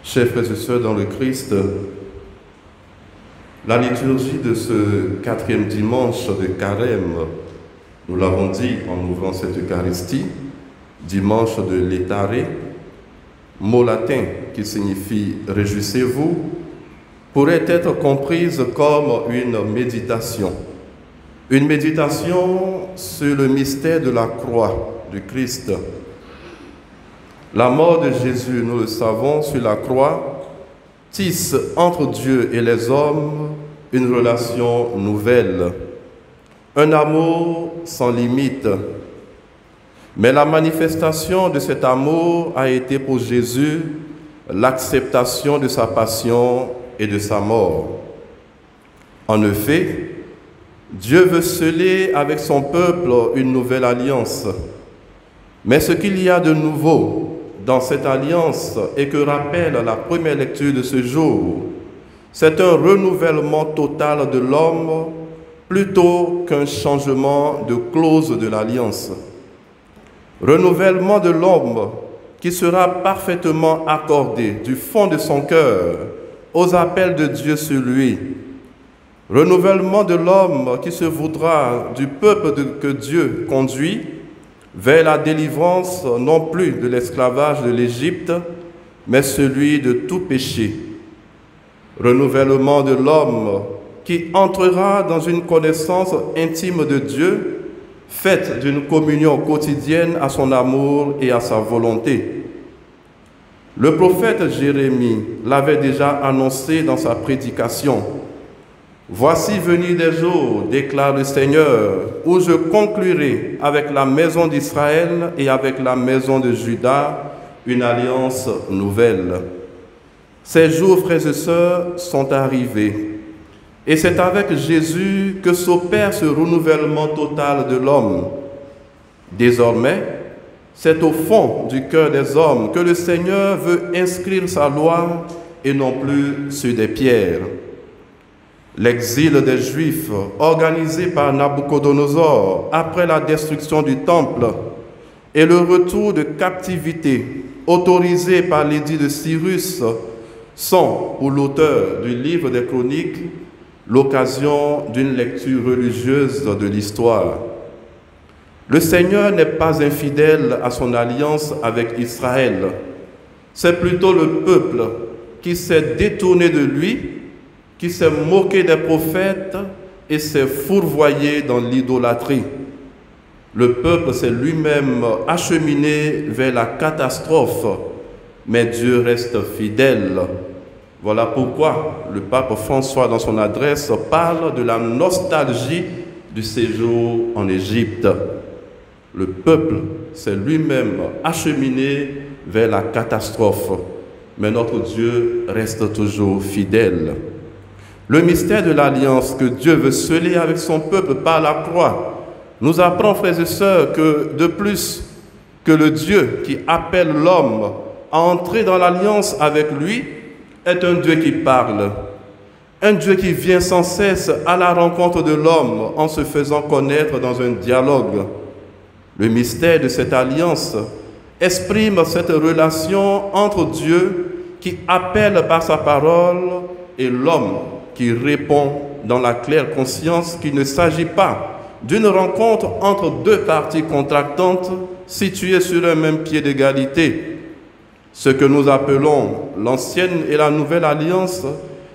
Chers frères et sœurs dans le Christ, la liturgie de ce 4e dimanche de Carême, nous l'avons dit en ouvrant cette Eucharistie, dimanche de Laetare, mot latin qui signifie « réjouissez-vous », pourrait être comprise comme une méditation. Une méditation sur le mystère de la croix du Christ. La mort de Jésus, nous le savons, sur la croix, tisse entre Dieu et les hommes une relation nouvelle, un amour sans limite. Mais la manifestation de cet amour a été pour Jésus l'acceptation de sa passion et de sa mort. En effet, Dieu veut sceller avec son peuple une nouvelle alliance. Mais ce qu'il y a de nouveau dans cette alliance et que rappelle la première lecture de ce jour, c'est un renouvellement total de l'homme plutôt qu'un changement de clause de l'alliance. Renouvellement de l'homme qui sera parfaitement accordé du fond de son cœur aux appels de Dieu sur lui. Renouvellement de l'homme qui se voudra du peuple que Dieu conduit vers la délivrance non plus de l'esclavage de l'Égypte, mais celui de tout péché. Renouvellement de l'homme qui entrera dans une connaissance intime de Dieu, faite d'une communion quotidienne à son amour et à sa volonté. Le prophète Jérémie l'avait déjà annoncé dans sa prédication. « Voici venir des jours, déclare le Seigneur, où je conclurai avec la maison d'Israël et avec la maison de Juda une alliance nouvelle. » Ces jours, frères et sœurs, sont arrivés. Et c'est avec Jésus que s'opère ce renouvellement total de l'homme. Désormais, c'est au fond du cœur des hommes que le Seigneur veut inscrire sa loi et non plus sur des pierres. L'exil des Juifs, organisé par Nabuchodonosor après la destruction du Temple, et le retour de captivité, autorisé par l'édit de Cyrus, sont, pour l'auteur du livre des Chroniques, l'occasion d'une lecture religieuse de l'histoire. Le Seigneur n'est pas infidèle à son alliance avec Israël. C'est plutôt le peuple qui s'est détourné de lui, qui s'est moqué des prophètes et s'est fourvoyé dans l'idolâtrie. Le peuple s'est lui-même acheminé vers la catastrophe, mais Dieu reste fidèle. Voilà pourquoi le pape François, dans son adresse, parle de la nostalgie du séjour en Égypte. Le peuple s'est lui-même acheminé vers la catastrophe, mais notre Dieu reste toujours fidèle. Le mystère de l'alliance que Dieu veut sceller avec son peuple par la croix nous apprend, frères et sœurs, que de plus que le Dieu qui appelle l'homme à entrer dans l'alliance avec lui est un Dieu qui parle, un Dieu qui vient sans cesse à la rencontre de l'homme en se faisant connaître dans un dialogue. Le mystère de cette alliance exprime cette relation entre Dieu qui appelle par sa parole et l'homme qui répond dans la claire conscience qu'il ne s'agit pas d'une rencontre entre deux parties contractantes situées sur un même pied d'égalité. Ce que nous appelons l'ancienne et la nouvelle alliance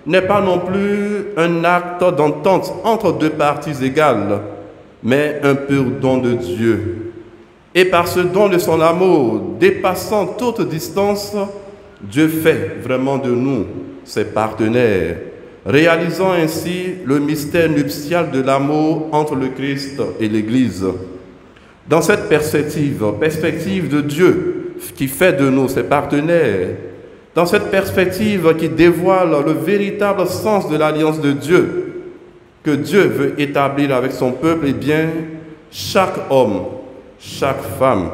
n'est pas non plus un acte d'entente entre deux parties égales, mais un pur don de Dieu. Et par ce don de son amour, dépassant toute distance, Dieu fait vraiment de nous ses partenaires, réalisant ainsi le mystère nuptial de l'amour entre le Christ et l'Église. Dans cette perspective de Dieu qui fait de nous ses partenaires, dans cette perspective qui dévoile le véritable sens de l'alliance de Dieu, que Dieu veut établir avec son peuple, eh bien, chaque homme, chaque femme,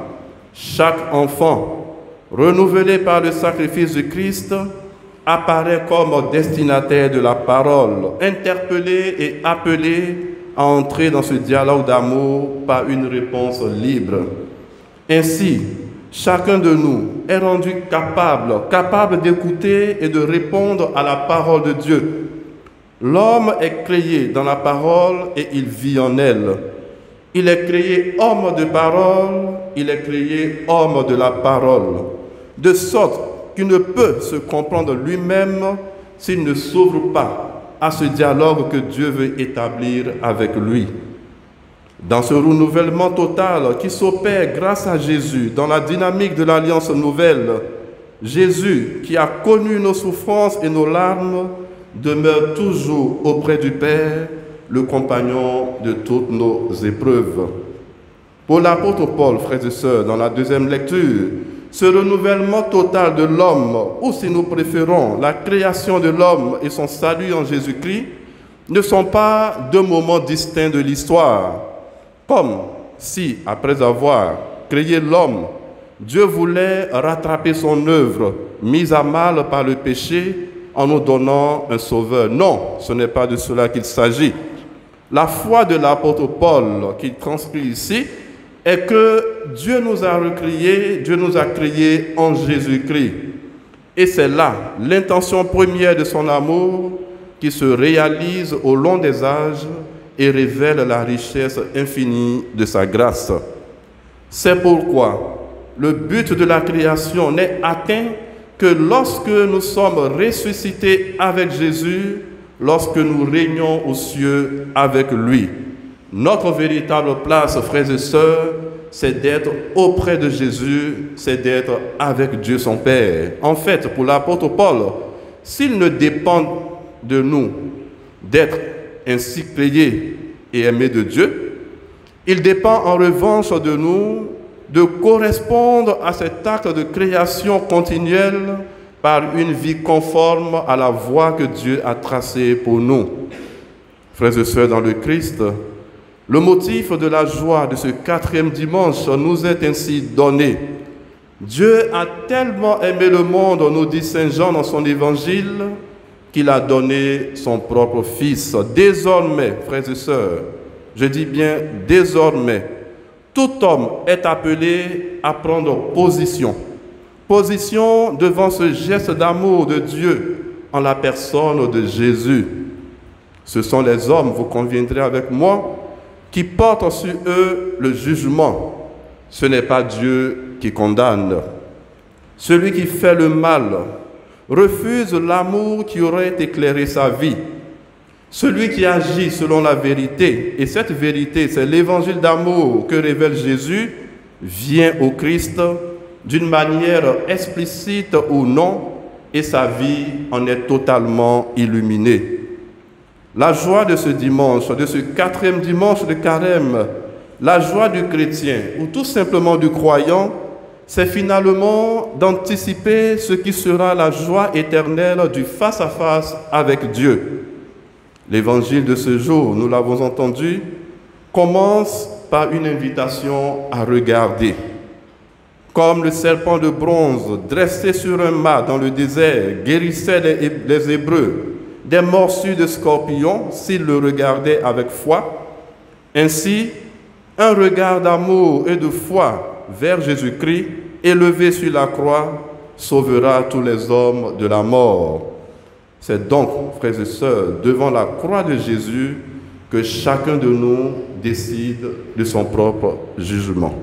chaque enfant, renouvelé par le sacrifice de Christ, apparaît comme destinataire de la parole, interpellé et appelé à entrer dans ce dialogue d'amour par une réponse libre. Ainsi, chacun de nous est rendu capable d'écouter et de répondre à la parole de Dieu. L'homme est créé dans la parole et il vit en elle. Il est créé homme de parole, il est créé homme de la parole, de sorte qu'il ne peut se comprendre lui-même s'il ne s'ouvre pas à ce dialogue que Dieu veut établir avec lui. Dans ce renouvellement total qui s'opère grâce à Jésus, dans la dynamique de l'Alliance nouvelle, Jésus, qui a connu nos souffrances et nos larmes, demeure toujours auprès du Père, le compagnon de toutes nos épreuves. Pour l'apôtre Paul, frères et sœurs, dans la deuxième lecture, ce renouvellement total de l'homme, ou si nous préférons la création de l'homme et son salut en Jésus-Christ, ne sont pas deux moments distincts de l'histoire. Comme si, après avoir créé l'homme, Dieu voulait rattraper son œuvre, mise à mal par le péché, en nous donnant un sauveur. Non, ce n'est pas de cela qu'il s'agit. La foi de l'apôtre Paul, qui transcrit ici, est que Dieu nous a recréés, Dieu nous a créés en Jésus-Christ. Et c'est là l'intention première de son amour qui se réalise au long des âges et révèle la richesse infinie de sa grâce. C'est pourquoi le but de la création n'est atteint que lorsque nous sommes ressuscités avec Jésus, lorsque nous régnons aux cieux avec lui. Notre véritable place, frères et sœurs, c'est d'être auprès de Jésus, c'est d'être avec Dieu son Père. En fait, pour l'apôtre Paul, s'il ne dépend de nous d'être ainsi créés et aimés de Dieu, il dépend en revanche de nous de correspondre à cet acte de création continuelle par une vie conforme à la voie que Dieu a tracée pour nous. Frères et sœurs dans le Christ, le motif de la joie de ce 4e dimanche nous est ainsi donné. Dieu a tellement aimé le monde, nous dit Saint Jean dans son évangile, qu'il a donné son propre Fils. Désormais, frères et sœurs, je dis bien désormais, tout homme est appelé à prendre position. Position devant ce geste d'amour de Dieu en la personne de Jésus. Ce sont les hommes, vous conviendrez avec moi, qui portent sur eux le jugement. Ce n'est pas Dieu qui condamne. Celui qui fait le mal refuse l'amour qui aurait éclairé sa vie. Celui qui agit selon la vérité, et cette vérité, c'est l'évangile d'amour que révèle Jésus, vient au Christ d'une manière explicite ou non, et sa vie en est totalement illuminée. La joie de ce dimanche, de ce 4e dimanche de Carême, la joie du chrétien, ou tout simplement du croyant, c'est finalement d'anticiper ce qui sera la joie éternelle du face-à-face avec Dieu. L'évangile de ce jour, nous l'avons entendu, commence par une invitation à regarder. Comme le serpent de bronze dressé sur un mât dans le désert guérissait les Hébreux des morsures de scorpions s'ils le regardaient avec foi, ainsi, un regard d'amour et de foi vers Jésus-Christ, élevé sur la croix, sauvera tous les hommes de la mort. C'est donc, frères et sœurs, devant la croix de Jésus que chacun de nous décide de son propre jugement.